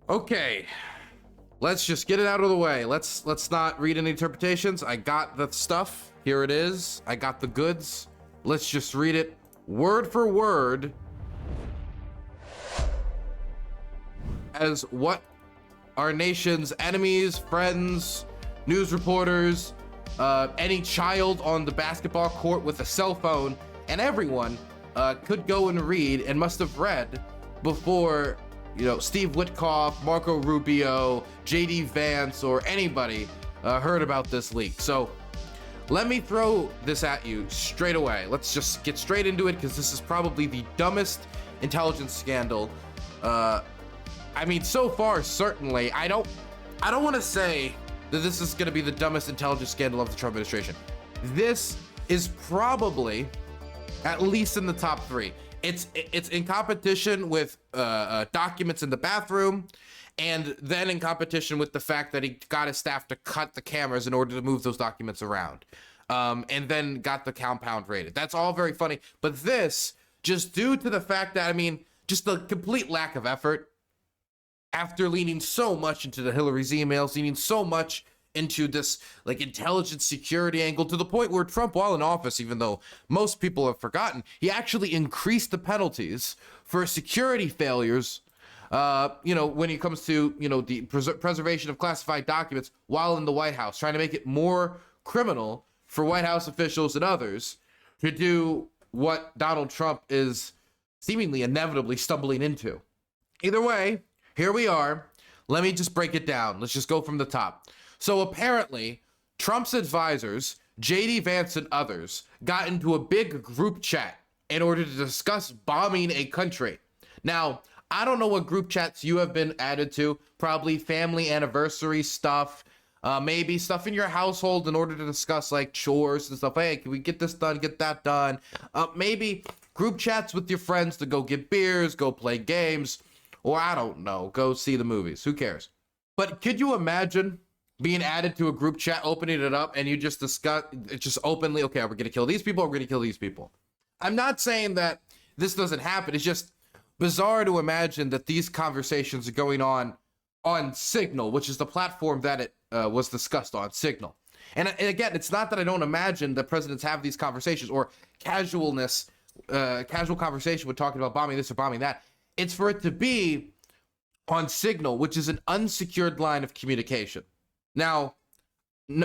Okay, let's just get it out of the way. Let's not read any interpretations. I got the stuff. Here it is. I got the goods. Let's just read it word for word as what our nation's enemies, friends, news reporters, any child on the basketball court with a cell phone, and everyone could go and read and must have read before, you know, Steve Witkoff, Marco Rubio, JD Vance, or anybody heard about this leak. So let me throw this at you straight away. Let's just get straight into it, because this is probably the dumbest intelligence scandal. I mean, so far, certainly. I don't want to say that this is going to be the dumbest intelligence scandal of the Trump administration. This is probably at least in the top 3. It's in competition with documents in the bathroom, and then in competition with the fact that he got his staff to cut the cameras in order to move those documents around, and then got the compound raided. That's all very funny. But this, just due to the fact that, I mean, just the complete lack of effort, after leaning so much into the Hillary's emails, leaning so much into this like intelligence security angle, to the point where Trump, while in office, even though most people have forgotten, he actually increased the penalties for security failures, you know, when it comes to, you know, the preservation of classified documents while in the White House, trying to make it more criminal for White House officials and others to do what Donald Trump is seemingly inevitably stumbling into. Either way, here we are. Let me just break it down. Let's just go from the top. So apparently, Trump's advisors, JD Vance and others, got into a big group chat in order to discuss bombing a country. Now, I don't know what group chats you have been added to. Probably family anniversary stuff, maybe stuff in your household in order to discuss like chores and stuff. Hey, can we get this done, get that done? Maybe group chats with your friends to go get beers, go play games, or I don't know, go see the movies. Who cares? But could you imagine being added to a group chat, opening it up, and you just discuss it just openly, okay, we're gonna kill these people, we're gonna kill these people. I'm not saying that this doesn't happen. It's just bizarre to imagine that these conversations are going on Signal, which is the platform that it was discussed on, Signal. And again, it's not that I don't imagine that presidents have these conversations or casual conversation with talking about bombing this or bombing that. It's for it to be on Signal, which is an unsecured line of communication. Now,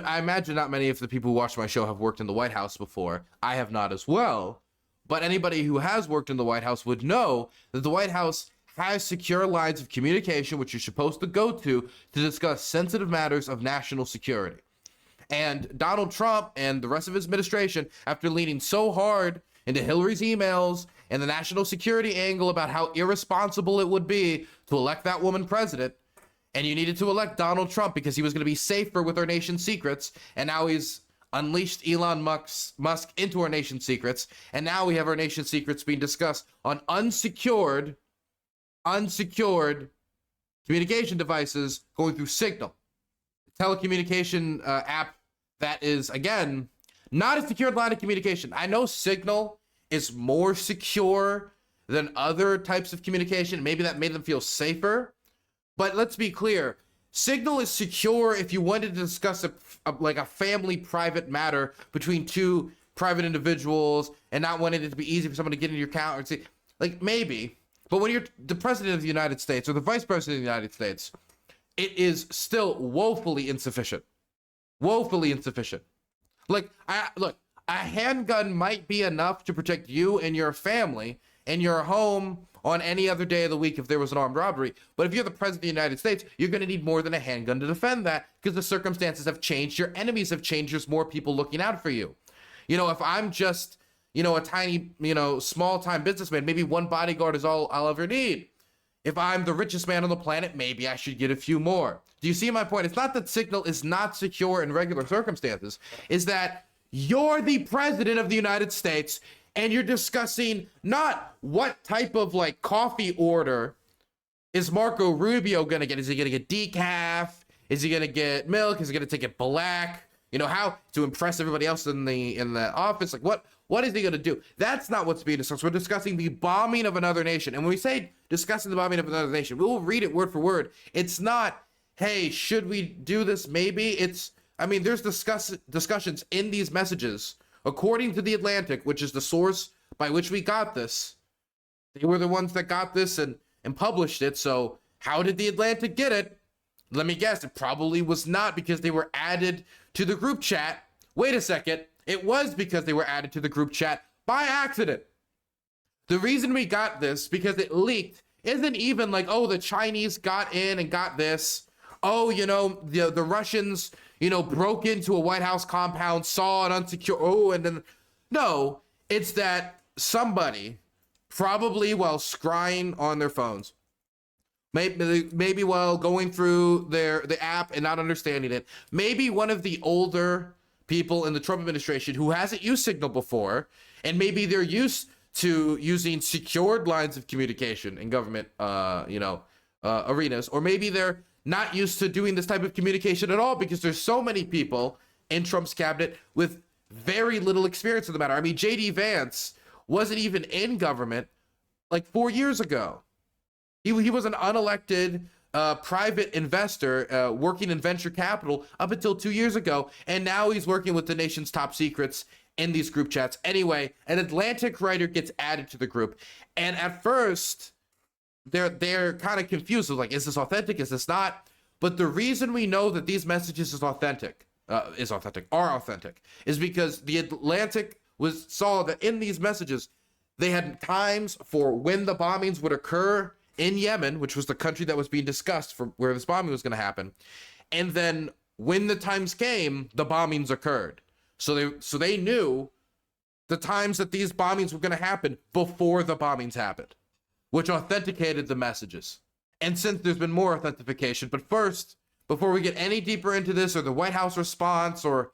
I imagine not many of the people who watch my show have worked in the White House before. I have not as well. But anybody who has worked in the White House would know that the White House has secure lines of communication, which you're supposed to go to discuss sensitive matters of national security. And Donald Trump and the rest of his administration, after leaning so hard into Hillary's emails and the national security angle about how irresponsible it would be to elect that woman president, and you needed to elect Donald Trump because he was going to be safer with our nation's secrets, and now he's unleashed Elon Musk into our nation's secrets, and now we have our nation's secrets being discussed on unsecured communication devices going through Signal, telecommunication app that is, again, not a secured line of communication. I know Signal is more secure than other types of communication. Maybe that made them feel safer. But let's be clear. Signal is secure if you wanted to discuss a family private matter between two private individuals and not wanting it to be easy for someone to get into your account or see, like, maybe. But when you're the president of the United States or the vice president of the United States, it is still woefully insufficient. Woefully insufficient. Like, look, a handgun might be enough to protect you and your family and your home on any other day of the week if there was an armed robbery. But if you're the president of the United States, you're going to need more than a handgun to defend that, because the circumstances have changed. Your enemies have changed. There's more people looking out for you. You know, if I'm just, you know, a tiny, you know, small-time businessman, maybe one bodyguard is all I'll ever need. If I'm the richest man on the planet, maybe I should get a few more. Do you see my point? It's not that Signal is not secure in regular circumstances. It's that you're the president of the United States, and you're discussing not what type of like coffee order is Marco Rubio gonna get. Is he gonna get decaf? Is he gonna get milk? Is he gonna take it black? You know, how to impress everybody else in the office? Like, What is he going to do? That's not what's being discussed. We're discussing the bombing of another nation. And when we say discussing the bombing of another nation, we will read it word for word. It's not, hey, should we do this? Maybe. It's, I mean, there's discussions in these messages. According to The Atlantic, which is the source by which we got this, they were the ones that got this and published it. So how did The Atlantic get it? Let me guess, it probably was not because they were added to the group chat. Wait a second. It was because they were added to the group chat by accident. The reason we got this, because it leaked, isn't even like, oh, the Chinese got in and got this. Oh, you know, the Russians, you know, broke into a White House compound, saw an unsecured, oh, and then, no, it's that somebody, probably while scrying on their phones, maybe while going through the app and not understanding it, maybe one of the older people in the Trump administration who hasn't used Signal before, and maybe they're used to using secured lines of communication in government, arenas, or maybe they're not used to doing this type of communication at all because there's so many people in Trump's cabinet with very little experience in the matter. I mean, J.D. Vance wasn't even in government like 4 years ago. He was an unelected private investor working in venture capital up until 2 years ago, and now he's working with the nation's top secrets in these group chats. Anyway, an Atlantic writer gets added to the group, and at first they're kind of confused. Like, is this authentic? Is this not? But the reason we know that these messages are authentic, is because the Atlantic saw that in these messages they had times for when the bombings would occur in Yemen, which was the country that was being discussed for where this bombing was going to happen, and then when the times came, the bombings occurred. So they knew the times that these bombings were going to happen before the bombings happened, which authenticated the messages. And since there's been more authentication, but first, before we get any deeper into this or the White House response or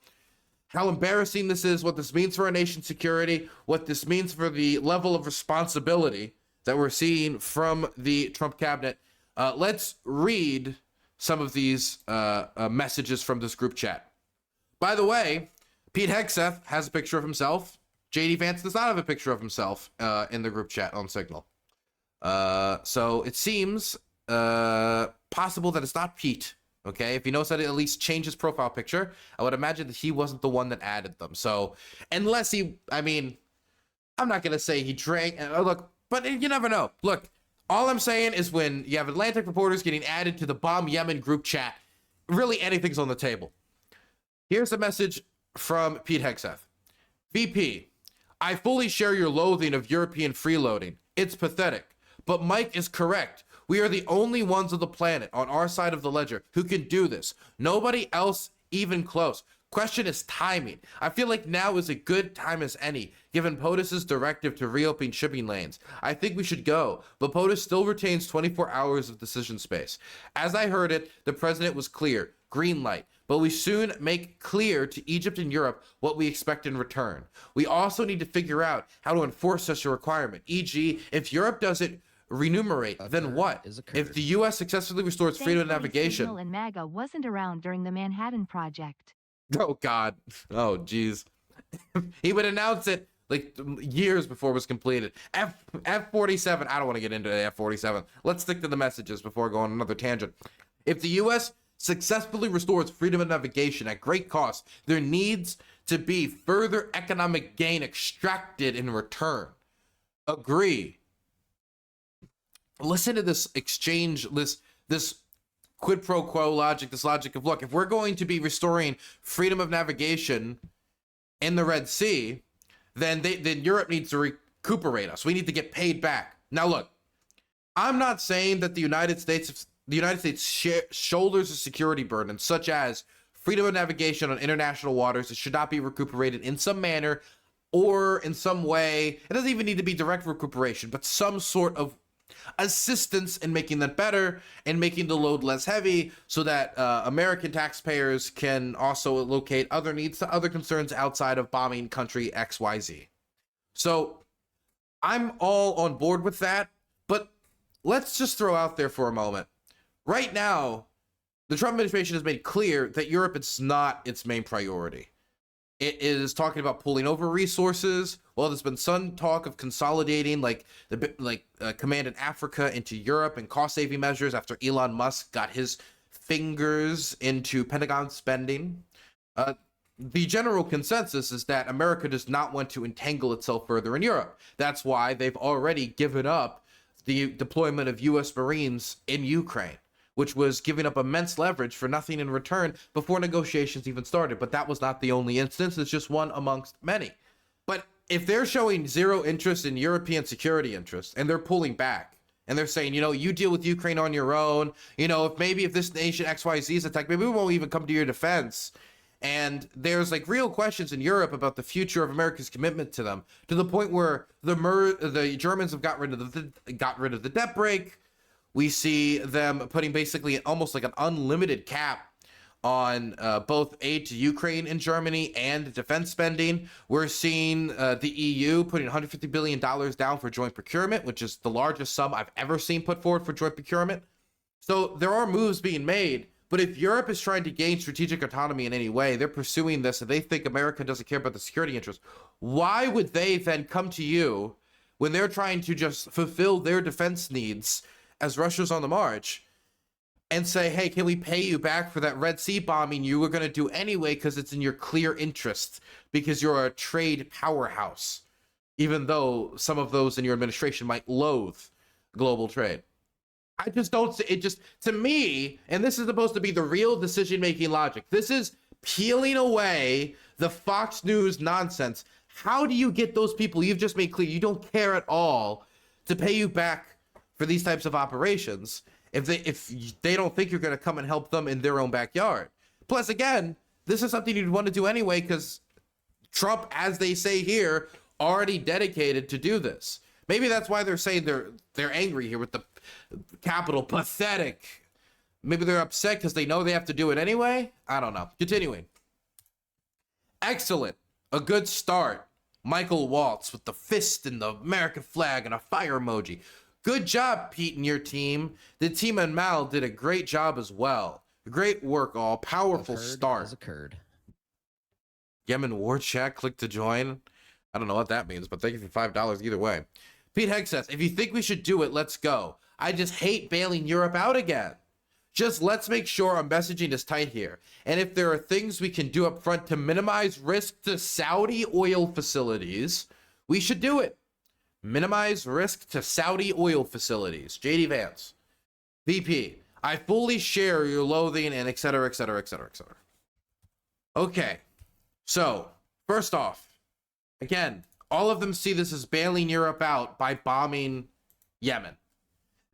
how embarrassing this is, what this means for our nation's security, what this means for the level of responsibility that we're seeing from the Trump cabinet, let's read some of these messages from this group chat. By the way, Pete Hegseth has a picture of himself. J.D. Vance does not have a picture of himself in the group chat on Signal. So it seems possible that it's not Pete. Okay, if he knows how to at least change his profile picture, I would imagine that he wasn't the one that added them. So unless he, I mean, I'm not going to say he drank, look, but you never know. Look, all I'm saying is when you have Atlantic reporters getting added to the Bomb Yemen group chat, really anything's on the table. Here's a message from Pete Hegseth. VP, I fully share your loathing of European freeloading. It's pathetic, but Mike is correct. We are the only ones on the planet on our side of the ledger who can do this. Nobody else even close. Question is timing. I feel like now is a good time as any, given POTUS's directive to reopen shipping lanes. I think we should go, but POTUS still retains 24 hours of decision space. As I heard it, the president was clear, green light, but we soon make clear to Egypt and Europe what we expect in return. We also need to figure out how to enforce such a requirement, e.g., if Europe doesn't remunerate, then what? If the U.S. successfully restores freedom of navigation. Signal and MAGA wasn't around during the Manhattan Project. Oh, God. Oh, geez. He would announce it like years before it was completed. F-47. I don't want to get into the F-47. Let's stick to the messages before going on another tangent. If the U.S. successfully restores freedom of navigation at great cost, there needs to be further economic gain extracted in return. Agree. Listen to this exchange, this quid pro quo logic, this logic of, look, if we're going to be restoring freedom of navigation in the Red Sea, then Europe needs to recuperate us. We need to get paid back. Now, look, I'm not saying that the United States shoulders a security burden such as freedom of navigation on international waters. It should not be recuperated in some manner or in some way. It doesn't even need to be direct recuperation, but some sort of assistance in making that better and making the load less heavy so that American taxpayers can also allocate other needs to other concerns outside of bombing country XYZ. So I'm all on board with that, but let's just throw out there for a moment. Right now, the Trump administration has made clear that Europe is not its main priority. It is talking about pulling over resources. Well, there's been some talk of consolidating command in Africa into Europe and cost-saving measures after Elon Musk got his fingers into Pentagon spending. The general consensus is that America does not want to entangle itself further in Europe. That's why they've already given up the deployment of U.S. Marines in Ukraine, which was giving up immense leverage for nothing in return before negotiations even started. But that was not the only instance. It's just one amongst many. But if they're showing zero interest in European security interests and they're pulling back and they're saying, you deal with Ukraine on your own, if this nation XYZ is attacked, maybe we won't even come to your defense. And there's real questions in Europe about the future of America's commitment to them, to the point where the Germans have got rid of the debt brake. We see them putting basically almost like an unlimited cap on both aid to Ukraine and Germany and defense spending. We're seeing the EU putting $150 billion down for joint procurement, which is the largest sum I've ever seen put forward for joint procurement. So there are moves being made. But if Europe is trying to gain strategic autonomy in any way, they're pursuing this, and they think America doesn't care about the security interests, why would they then come to you when they're trying to just fulfill their defense needs as Russia's on the march and say, hey, can we pay you back for that Red Sea bombing you were going to do anyway because it's in your clear interest, because you're a trade powerhouse, even though some of those in your administration might loathe global trade? I just don't see it. Just to me, and this is supposed to be the real decision-making logic. This is peeling away the Fox News nonsense. How do you get those people you've just made clear you don't care at all to pay you back for these types of operations if they don't think you're going to come and help them in their own backyard? Plus, again, this is something you'd want to do anyway because Trump, as they say here, already dedicated to do this. Maybe that's why they're saying they're angry here with the capital pathetic. Maybe they're upset because they know they have to do it anyway. I don't know. Continuing. Excellent. A good start. Michael Waltz with the fist and the American flag and a fire emoji. Good job, Pete and your team. The team and Mal did a great job as well. Great work, all. Powerful start. Has occurred. Yemen war chat. Click to join. I don't know what that means, but thank you for $5 either way. Pete Hegg says, if you think we should do it, let's go. I just hate bailing Europe out again. Just let's make sure our messaging is tight here. And if there are things we can do up front to minimize risk to Saudi oil facilities, we should do it. Minimize risk to Saudi oil facilities. JD Vance. VP, I fully share your loathing and et cetera, et cetera, et cetera, et cetera. Okay. So, first off, again, all of them see this as bailing Europe out by bombing Yemen.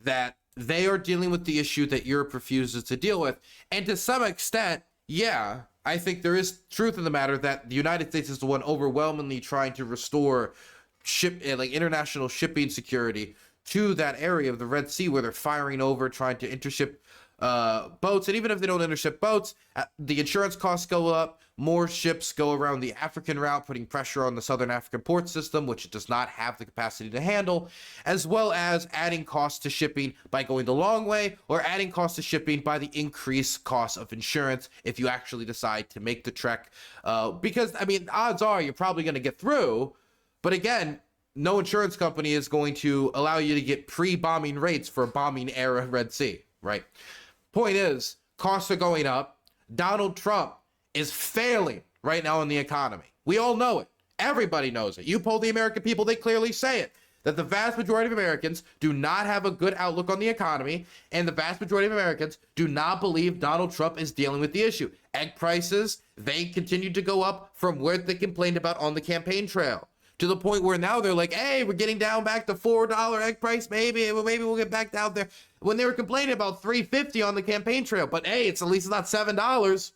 That they are dealing with the issue that Europe refuses to deal with. And to some extent, yeah, I think there is truth in the matter that the United States is the one overwhelmingly trying to restore international shipping security to that area of the Red Sea where they're firing over, trying to intership boats. And even if they don't intership boats, the insurance costs go up. More ships go around the African route, putting pressure on the Southern African port system, which it does not have the capacity to handle, as well as adding costs to shipping by going the long way, or adding costs to shipping by the increased cost of insurance if you actually decide to make the trek. Because, odds are you're probably going to get through, but again, no insurance company is going to allow you to get pre-bombing rates for a bombing era Red Sea, right? Point is, costs are going up. Donald Trump is failing right now in the economy. We all know it. Everybody knows it. You poll the American people, they clearly say it. That the vast majority of Americans do not have a good outlook on the economy, and the vast majority of Americans do not believe Donald Trump is dealing with the issue. Egg prices, they continue to go up from where they complained about on the campaign trail, to the point where now they're like, hey, we're getting down back to $4 egg price. Maybe we'll get back down there. When they were complaining about $3.50 on the campaign trail, but hey, at least it's not $7.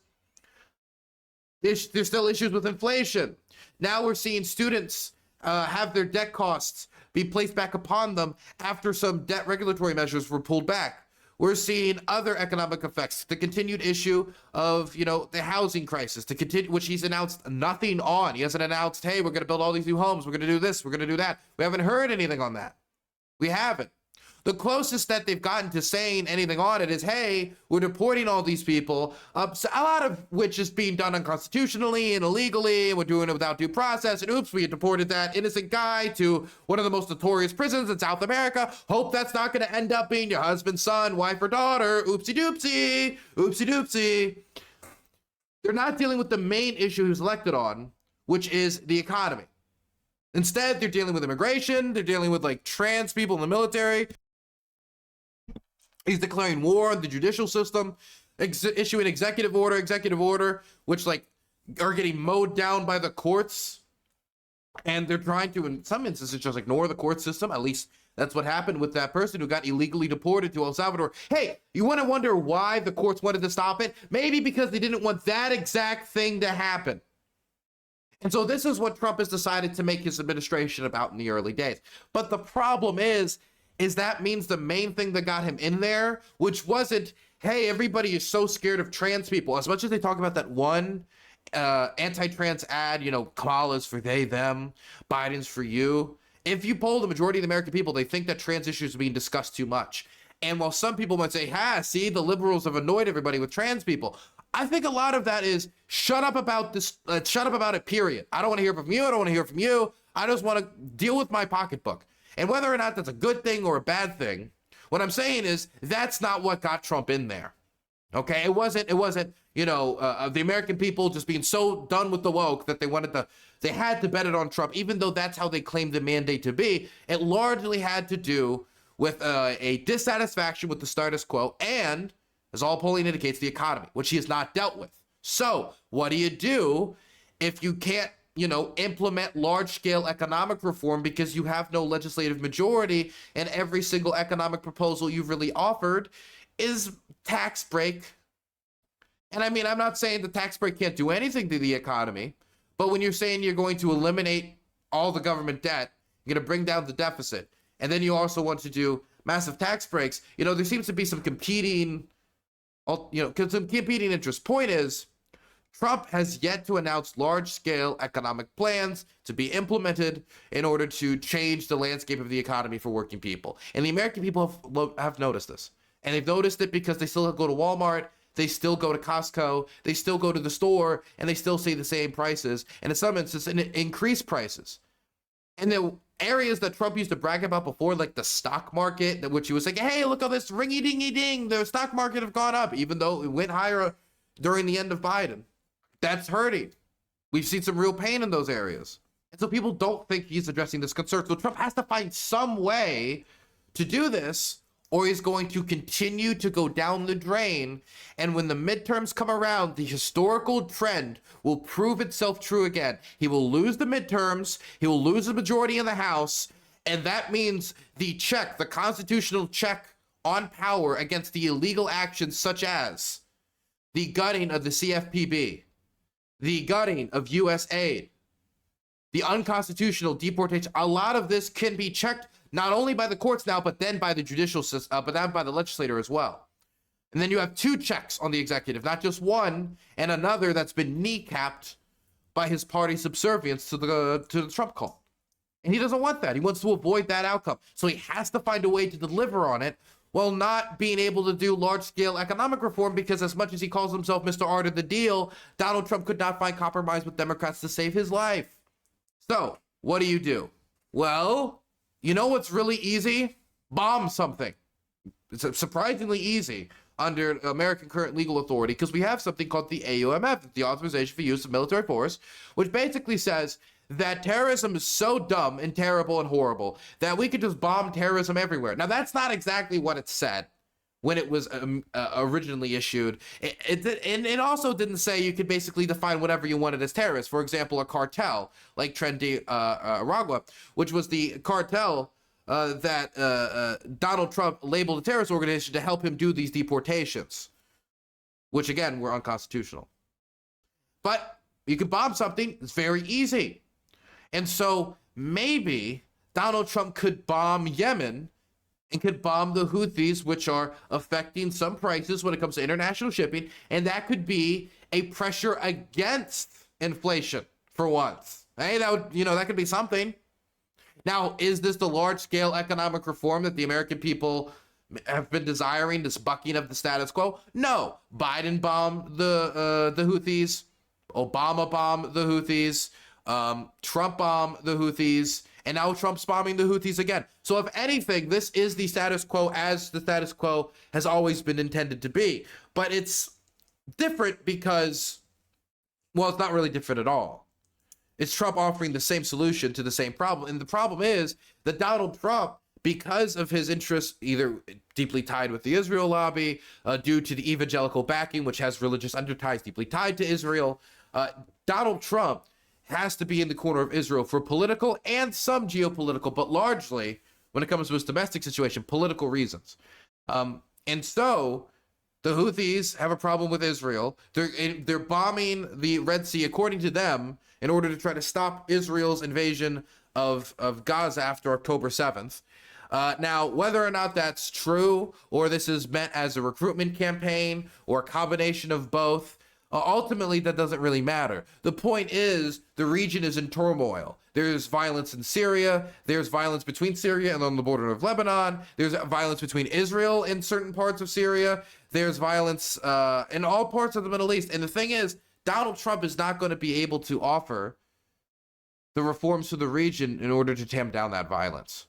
There's still issues with inflation. Now we're seeing students have their debt costs be placed back upon them after some debt regulatory measures were pulled back. We're seeing other economic effects, the continued issue of, the housing crisis, which he's announced nothing on. He hasn't announced, hey, we're going to build all these new homes. We're going to do this. We're going to do that. We haven't heard anything on that. We haven't. The closest that they've gotten to saying anything on it is, hey, we're deporting all these people, so a lot of which is being done unconstitutionally and illegally, and we're doing it without due process, and oops, we deported that innocent guy to one of the most notorious prisons in South America. Hope that's not going to end up being your husband, son, wife, or daughter. Oopsie doopsie, oopsie doopsie. They're not dealing with the main issue he was elected on, which is the economy. Instead, they're dealing with immigration, they're dealing with like trans people in the military. He's declaring war on the judicial system, issuing executive order, which like are getting mowed down by the courts. And they're trying to, in some instances, just ignore the court system. At least that's what happened with that person who got illegally deported to El Salvador. Hey, you want to wonder why the courts wanted to stop it? Maybe because they didn't want that exact thing to happen. And so this is what Trump has decided to make his administration about in the early days. But the problem is that means the main thing that got him in there, which wasn't, hey, everybody is so scared of trans people. As much as they talk about that one anti-trans ad, you know, Kamala's for they, them, Biden's for you. If you poll the majority of the American people, they think that trans issues are being discussed too much. And while some people might say, see, the liberals have annoyed everybody with trans people, I think a lot of that is shut up about this, shut up about it, period. I don't want to hear from you. I don't want to hear from you. I just want to deal with my pocketbook. And whether or not that's a good thing or a bad thing, what I'm saying is that's not what got Trump in there. Okay, it wasn't, you know, the American people just being so done with the woke that they had to bet it on Trump, even though that's how they claimed the mandate to be. It largely had to do with a dissatisfaction with the status quo and, as all polling indicates, the economy, which he has not dealt with. So what do you do if you can't, you know, implement large-scale economic reform because you have no legislative majority and every single economic proposal you've really offered is tax break? And I mean, I'm not saying the tax break can't do anything to the economy, but when you're saying you're going to eliminate all the government debt, you're going to bring down the deficit, and then you also want to do massive tax breaks, you know, there seems to be some competing, you know, some competing interests. Point is, Trump has yet to announce large-scale economic plans to be implemented in order to change the landscape of the economy for working people. And the American people have noticed this. And they've noticed it because they still go to Walmart, they still go to Costco, they still go to the store, and they still see the same prices, and in some instances, increased prices. And the areas that Trump used to brag about before, like the stock market, which he was like, hey, look at this ringy-dingy-ding, the stock market have gone up, even though it went higher during the end of Biden. That's hurting. We've seen some real pain in those areas. And so people don't think he's addressing this concern. So Trump has to find some way to do this, or he's going to continue to go down the drain. And when the midterms come around, the historical trend will prove itself true again. He will lose the midterms, he will lose the majority in the House, and that means the constitutional check on power against the illegal actions such as the gutting of the CFPB, the gutting of U.S. aid, the unconstitutional deportation. A lot of this can be checked not only by the courts now, but then by the judicial system, but then by the legislator as well. And then you have two checks on the executive, not just one, and another that's been kneecapped by his party subservience to the Trump call. And he doesn't want that. He wants to avoid that outcome. So he has to find a way to deliver on it while not being able to do large-scale economic reform, because as much as he calls himself Mr. Art of the Deal, Donald Trump could not find compromise with Democrats to save his life. So what do? Well, you know what's really easy? Bomb something. It's surprisingly easy under American current legal authority, because we have something called the AUMF, the Authorization for Use of Military Force, which basically says that terrorism is so dumb and terrible and horrible that we could just bomb terrorism everywhere. Now, that's not exactly what it said when it was originally issued. It also didn't say you could basically define whatever you wanted as terrorist. For example, a cartel like Tren de Aragua, which was the cartel that Donald Trump labeled a terrorist organization to help him do these deportations, which again were unconstitutional. But you can bomb something, it's very easy. And so maybe Donald Trump could bomb Yemen and could bomb the Houthis, which are affecting some prices when it comes to international shipping, and that could be a pressure against inflation for once. Hey, that would, that could be something. Now, is this the large-scale economic reform that the American people have been desiring, this bucking of the status quo? No. Biden bombed the Houthis. Obama bombed the Houthis. Trump bombed the Houthis. And now Trump's bombing the Houthis again. So if anything, this is the status quo as the status quo has always been intended to be. But it's different because, well, it's not really different at all. It's Trump offering the same solution to the same problem. And the problem is that Donald Trump, because of his interests, either deeply tied with the Israel lobby, due to the evangelical backing, which has religious underties deeply tied to Israel, Donald Trump has to be in the corner of Israel for political and some geopolitical, but largely, when it comes to his domestic situation, political reasons. And so the Houthis have a problem with Israel. They're bombing the Red Sea, according to them, in order to try to stop Israel's invasion of Gaza after October 7th. Now, whether or not that's true, or this is meant as a recruitment campaign, or a combination of both, ultimately, that doesn't really matter. The point is, the region is in turmoil. There's violence in Syria. There's violence between Syria and on the border of Lebanon. There's violence between Israel in certain parts of Syria. There's violence in all parts of the Middle East. And the thing is, Donald Trump is not going to be able to offer the reforms to the region in order to tamp down that violence.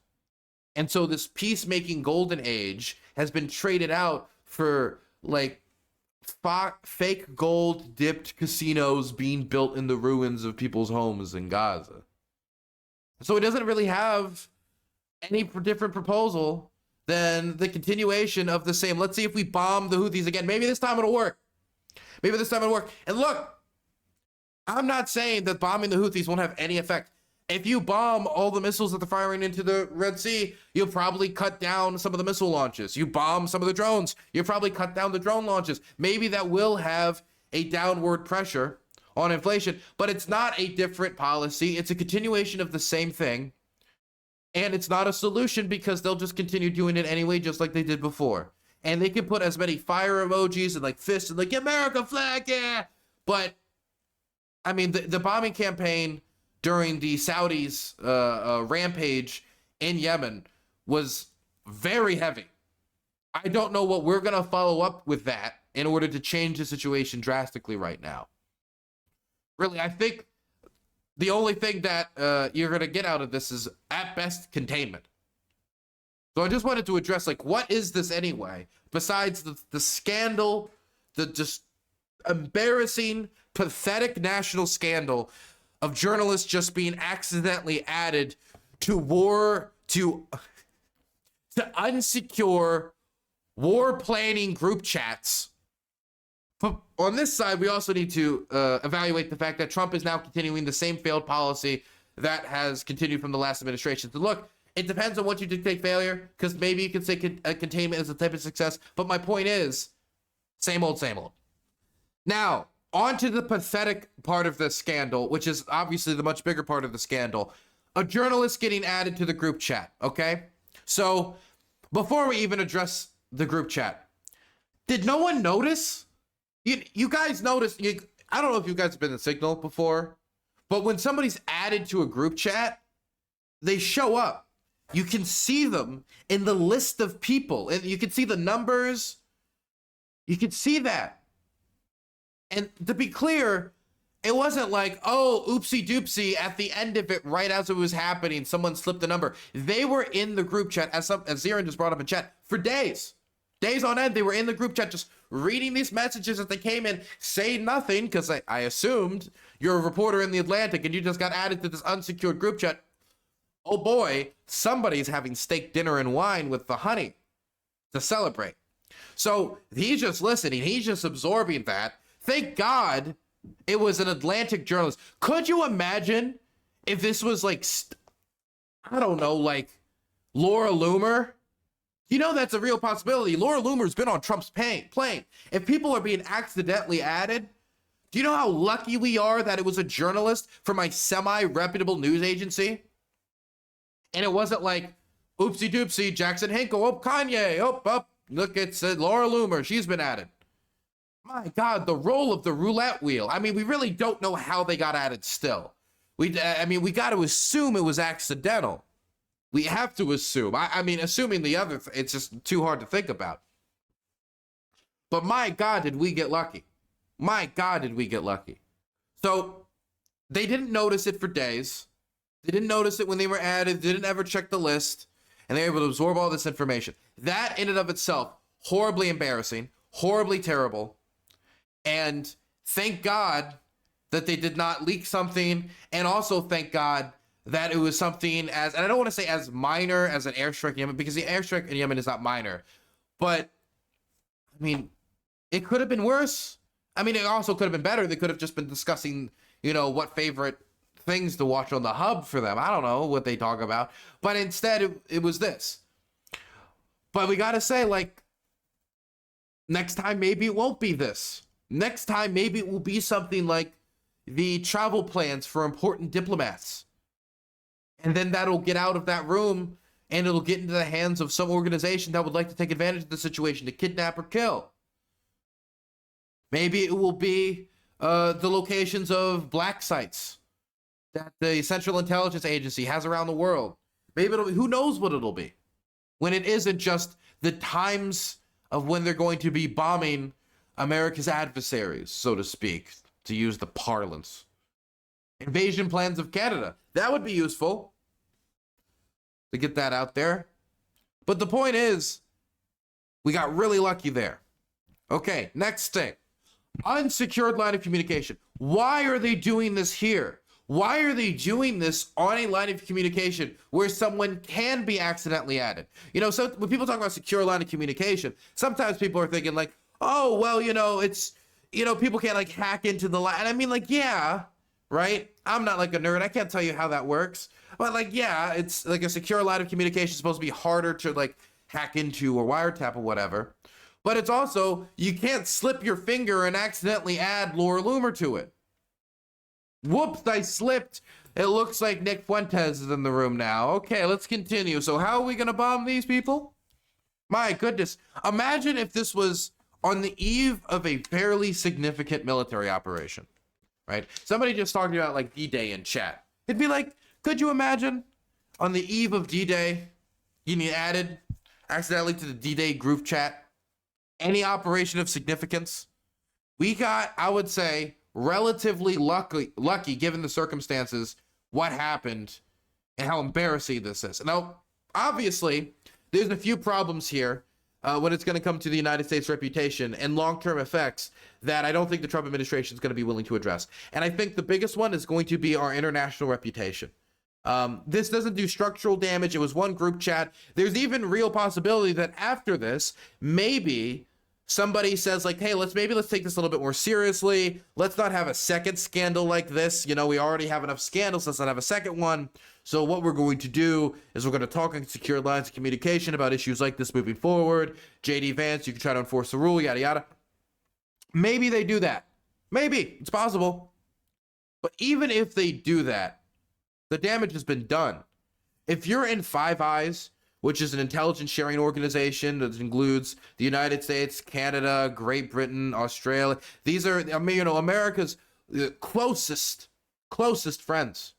And so this peacemaking golden age has been traded out for, like, fake gold dipped casinos being built in the ruins of people's homes in Gaza. So it doesn't really have any different proposal than the continuation of the same. Let's see if we bomb the Houthis again. Maybe this time it'll work. Maybe this time it'll work. And look, I'm not saying that bombing the Houthis won't have any effect. If you bomb all the missiles that they're firing into the Red Sea, you'll probably cut down some of the missile launches. You bomb some of the drones, you'll probably cut down the drone launches. Maybe that will have a downward pressure on inflation, but it's not a different policy. It's a continuation of the same thing. And it's not a solution because they'll just continue doing it anyway, just like they did before. And they can put as many fire emojis and like fists and like America flag, yeah. But I mean, the bombing campaign during the Saudis' rampage in Yemen was very heavy. I don't know what we're going to follow up with that in order to change the situation drastically right now. Really, I think the only thing that you're going to get out of this is, at best, containment. So I just wanted to address, like, what is this anyway? Besides the scandal, the just embarrassing, pathetic national scandal of journalists just being accidentally added to unsecure war planning group chats. But on this side, we also need to evaluate the fact that Trump is now continuing the same failed policy that has continued from the last administration. So look, it depends on what you dictate failure, because maybe you can say containment is a type of success. But my point is, same old, same old. Now, on to the pathetic part of the scandal, which is obviously the much bigger part of the scandal. A journalist getting added to the group chat, okay? So, before we even address the group chat, did no one notice? You guys noticed, I don't know if you guys have been in Signal before, but when somebody's added to a group chat, they show up. You can see them in the list of people, and you can see the numbers. You can see that. And to be clear, it wasn't like, oh, oopsie doopsie, at the end of it, right as it was happening, someone slipped a number. They were in the group chat, as Zirin just brought up in chat, for days. Days on end, they were in the group chat just reading these messages as they came in, saying nothing, because I assumed you're a reporter in the Atlantic and you just got added to this unsecured group chat. Oh boy, somebody's having steak dinner and wine with the honey to celebrate. So he's just listening, he's just absorbing that. Thank God it was an Atlantic journalist. Could you imagine if this was like, I don't know, like Laura Loomer? You know, that's a real possibility. Laura Loomer's been on Trump's plane. If people are being accidentally added, do you know how lucky we are that it was a journalist from a semi-reputable news agency? And it wasn't like, oopsie doopsie, Jackson Hinkle, oh, Kanye, oh, look, it's Laura Loomer, she's been added. My God, the role of the roulette wheel. I mean, we really don't know how they got added still. We got to assume it was accidental. We have to assume. I mean, assuming the other, it's just too hard to think about. But my God, did we get lucky? My God, did we get lucky? So they didn't notice it for days. They didn't notice it when they were added. They didn't ever check the list. And they were able to absorb all this information. That in and of itself, horribly embarrassing, horribly terrible. And thank God that they did not leak something. And also thank God that it was something as, and I don't want to say as minor as an airstrike in Yemen, because the airstrike in Yemen is not minor. But, I mean, it could have been worse. I mean, it also could have been better. They could have just been discussing, you know, what favorite things to watch on the hub for them. I don't know what they talk about. But instead, it was this. But we got to say, like, next time, maybe it won't be this. Next time, maybe it will be something like the travel plans for important diplomats. And then that'll get out of that room and it'll get into the hands of some organization that would like to take advantage of the situation to kidnap or kill. Maybe it will be the locations of black sites that the Central Intelligence Agency has around the world. Maybe it'll be, who knows what it'll be, when it isn't just the times of when they're going to be bombing America's adversaries, so to speak, to use the parlance. Invasion plans of Canada. That would be useful to get that out there. But the point is, we got really lucky there. Okay, next thing. Unsecured line of communication. Why are they doing this here? Why are they doing this on a line of communication where someone can be accidentally added? You know, so when people talk about secure line of communication, sometimes people are thinking like, oh, well, you know, it's, you know, people can't like hack into the line. And I mean, like, yeah, right? I'm not like a nerd. I can't tell you how that works. But like, yeah, it's like a secure line of communication is supposed to be harder to like hack into or wiretap or whatever. But it's also, you can't slip your finger and accidentally add Laura Loomer to it. Whoops, I slipped. It looks like Nick Fuentes is in the room now. Okay, let's continue. So how are we going to bomb these people? My goodness. Imagine if this was on the eve of a fairly significant military operation, right? Somebody just talking about like D-Day in chat. It'd be like, could you imagine on the eve of D-Day, getting added accidentally to the D-Day group chat? Any operation of significance? We got, I would say, relatively lucky given the circumstances, what happened and how embarrassing this is. Now, obviously, there's a few problems here when it's going to come to the United States reputation and long-term effects that I don't think the Trump administration is going to be willing to address. And I think the biggest one is going to be our international reputation. This doesn't do structural damage. It was one group chat. There's even real possibility that after this, maybe somebody says like, hey, let's take this a little bit more seriously. Let's not have a second scandal like this. You know, we already have enough scandals. Let's not have a second one. So what we're going to do is we're going to talk on secure lines of communication about issues like this moving forward. JD Vance, you can try to enforce the rule, yada, yada. Maybe they do that. Maybe. It's possible. But even if they do that, the damage has been done. If you're in Five Eyes, which is an intelligence sharing organization that includes the United States, Canada, Great Britain, Australia. These are, I mean, you know, America's closest friends.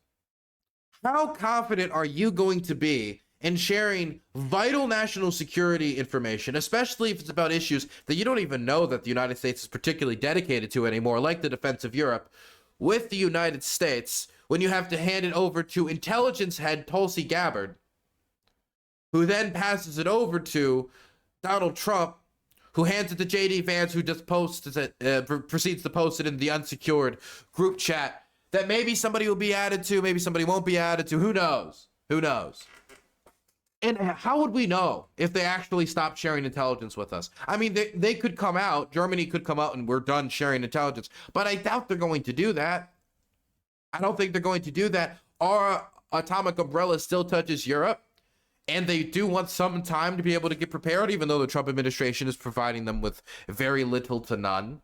How confident are you going to be in sharing vital national security information, especially if it's about issues that you don't even know that the United States is particularly dedicated to anymore, like the defense of Europe, with the United States, when you have to hand it over to intelligence head Tulsi Gabbard, who then passes it over to Donald Trump, who hands it to JD Vance, who just posts it, proceeds to post it in the Unsecured group chat that maybe somebody will be added to, maybe somebody won't be added to. Who knows? Who knows? And how would we know if they actually stopped sharing intelligence with us? I mean, they could come out, Germany could come out and we're done sharing intelligence, but I doubt they're going to do that. I don't think they're going to do that. Our atomic umbrella still touches Europe. And they do want some time to be able to get prepared, even though the Trump administration is providing them with very little to none.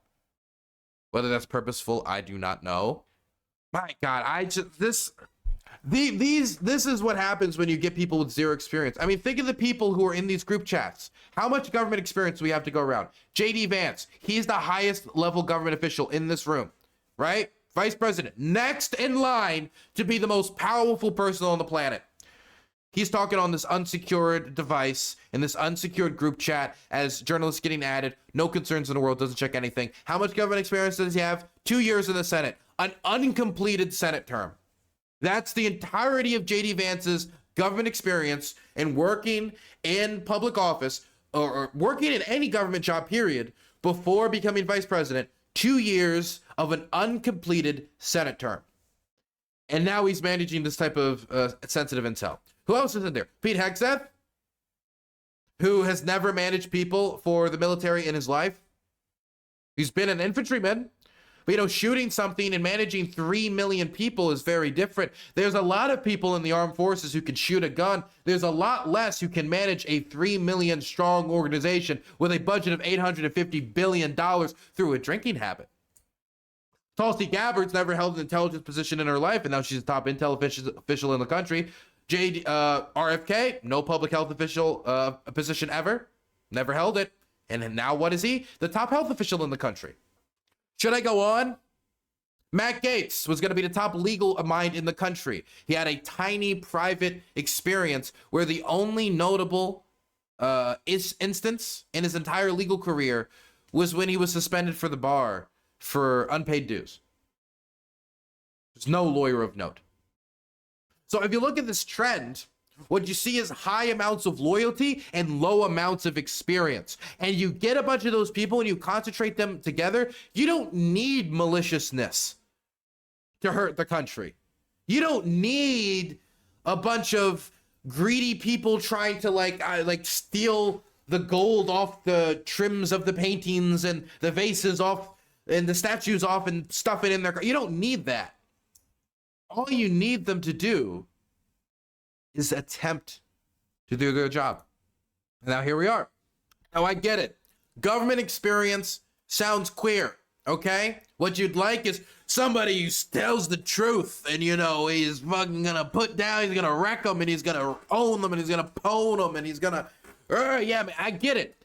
Whether that's purposeful, I do not know. My God, this is what happens when you get people with zero experience. I mean, think of the people who are in these group chats. How much government experience do we have to go around? JD Vance, he's the highest level government official in this room, right? Vice President, next in line to be the most powerful person on the planet. He's talking on this unsecured device in this unsecured group chat as journalists getting added. No concerns in the world, doesn't check anything. How much government experience does he have? 2 years in the Senate, an uncompleted Senate term. That's the entirety of JD Vance's government experience in working in public office or working in any government job, period, before becoming vice president. 2 years of an uncompleted Senate term. And now he's managing this type of sensitive intel. Who else is in there? Pete Hegseth, who has never managed people for the military in his life. He's been an infantryman. But, you know, shooting something and managing 3 million people is very different. There's a lot of people in the armed forces who can shoot a gun. There's a lot less who can manage a 3 million strong organization with a budget of $850 billion through a drinking habit. Tulsi Gabbard's never held an intelligence position in her life, and now she's a top intel official in the country. RFK, no public health official position ever. Never held it. And now what is he? The top health official in the country. Should I go on? Matt Gaetz was going to be the top legal mind in the country. He had a tiny private experience where the only notable instance in his entire legal career was when he was suspended for the bar for unpaid dues. There's no lawyer of note. So if you look at this trend, what you see is high amounts of loyalty and low amounts of experience. And you get a bunch of those people and you concentrate them together. You don't need maliciousness to hurt the country. You don't need a bunch of greedy people trying to like steal the gold off the trims of the paintings and the vases off and the statues off and stuff it in their car. You don't need that. All you need them to do is attempt to do their job. And now here we are. Now I get it. Government experience sounds queer, okay? What you'd like is somebody who tells the truth and, you know, he's fucking gonna put down, he's gonna wreck them and he's gonna own them and he's gonna pwn them and he's gonna, yeah, man, I get it.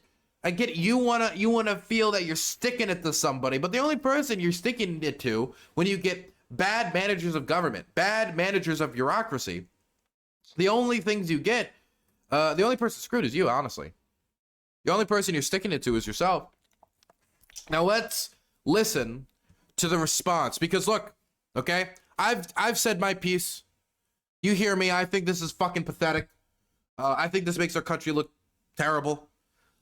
I get it. You wanna feel that you're sticking it to somebody, but the only person you're sticking it to when you get bad managers of government, bad managers of bureaucracy, the only things you get, the only person screwed is you, honestly. The only person you're sticking it to is yourself. Now let's listen to the response, because look, okay, I've said my piece. You hear me? I think this is fucking pathetic. I think this makes our country look terrible.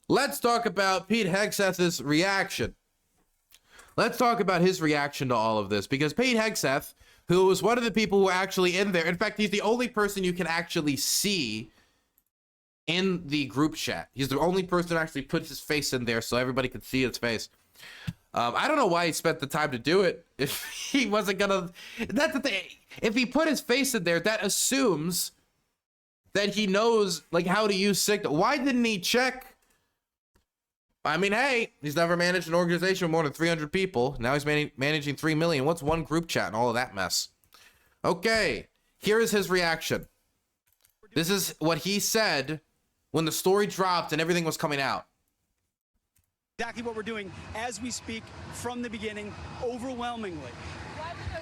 Let's talk about Pete Hegseth's reaction. Let's talk about his reaction to all of this, because Pete Hegseth, who was one of the people who were actually in there, in fact, he's the only person you can actually see in the group chat. He's the only person who actually puts his face in there so everybody could see his face. I don't know why he spent the time to do it if he wasn't gonna. That's the thing. If he put his face in there, that assumes that he knows like how to use Signal. Why didn't he check? I mean, hey, he's never managed an organization with more than 300 people. Now he's managing 3 million. What's one group chat and all of that mess? Okay, here is his reaction. This is what he said when the story dropped and everything was coming out. Exactly what we're doing as we speak from the beginning, overwhelmingly.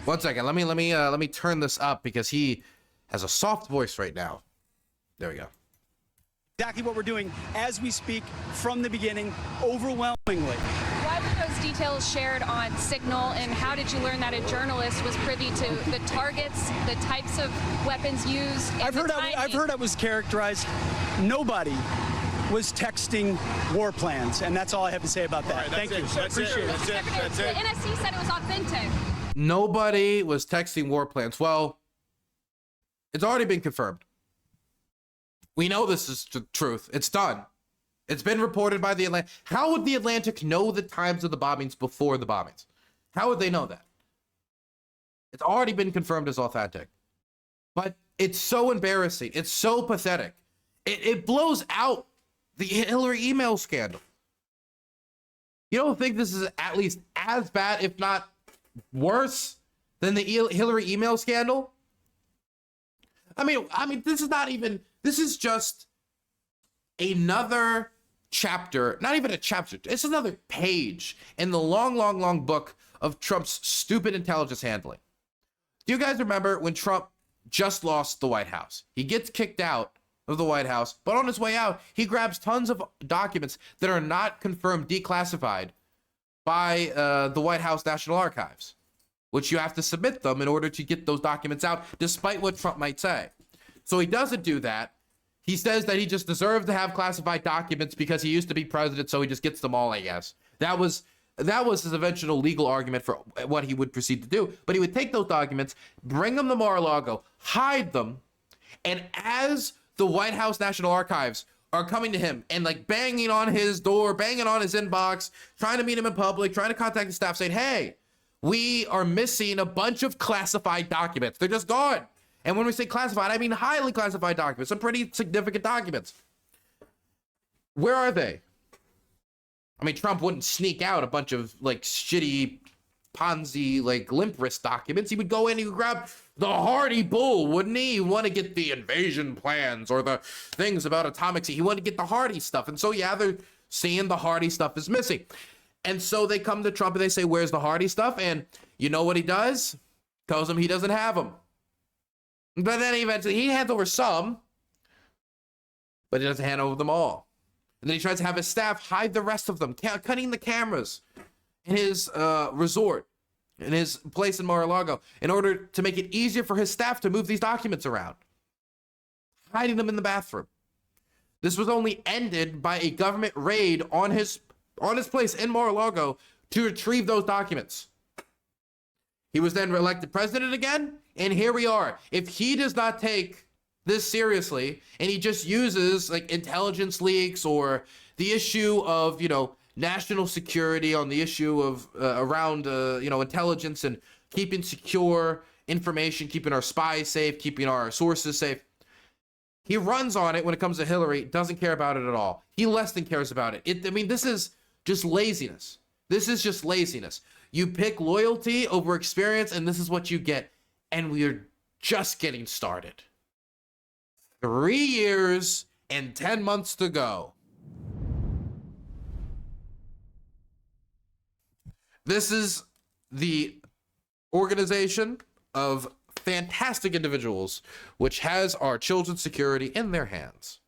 1 second. Let me turn this up because he has a soft voice right now. There we go. Exactly what we're doing as we speak from the beginning, overwhelmingly. Why were those details shared on Signal, and how did you learn that a journalist was privy to the targets, the types of weapons used? I've heard I was characterized. Nobody was texting war plans, and that's all I have to say about that. Right, Thank you. That's Appreciate it. The NSC said it was authentic. Nobody was texting war plans. Well, it's already been confirmed. We know this is the truth. It's done. It's been reported by the Atlantic. How would the Atlantic know the times of the bombings before the bombings? How would they know that? It's already been confirmed as authentic. But it's so embarrassing. It's so pathetic. It blows out the Hillary email scandal. You don't think this is at least as bad, if not worse, than the Hillary email scandal? I mean, this is not even... This is just another chapter, not even a chapter, it's another page in the long book of Trump's stupid intelligence handling. Do you guys remember when Trump just lost the White House. He gets kicked out of the White House, but on his way out, he grabs tons of documents that are not confirmed declassified by the White House National Archives, which you have to submit them in order to get those documents out, despite what Trump might say. So he doesn't do that. He says that he just deserves to have classified documents because he used to be president, so he just gets them all, I guess. That was his eventual legal argument for what he would proceed to do. But he would take those documents, bring them to Mar-a-Lago, hide them, and as the White House National Archives are coming to him and like banging on his door, banging on his inbox, trying to meet him in public, trying to contact the staff, saying, hey, we are missing a bunch of classified documents. They're just gone. And when we say classified, I mean highly classified documents, some pretty significant documents. Where are they? I mean, Trump wouldn't sneak out a bunch of like shitty Ponzi, like limp wrist documents. He would go in, he would grab the Hardy Bull, wouldn't he? He want to get the invasion plans or the things about atomic. He wanted to get the Hardy stuff. And so, yeah, they're seeing the Hardy stuff is missing. And so they come to Trump and they say, where's the Hardy stuff? And you know what he does? Tells him he doesn't have them. But then eventually he hands over some, but he doesn't hand over them all. And then he tries to have his staff hide the rest of them, cutting the cameras in his resort, in his place in Mar-a-Lago, in order to make it easier for his staff to move these documents around, hiding them in the bathroom. This was only ended by a government raid on his place in Mar-a-Lago to retrieve those documents. He was then elected president again, and here we are. If he does not take this seriously, and he just uses like intelligence leaks or the issue of, national security on the issue of around, intelligence and keeping secure information, keeping our spies safe, keeping our sources safe. He runs on it when it comes to Hillary, doesn't care about it at all. He less than cares about it. This is just laziness. This is just laziness. You pick loyalty over experience, and this is what you get. And we are just getting started. 3 years and 10 months to go. This is the organization of fantastic individuals which has our children's security in their hands.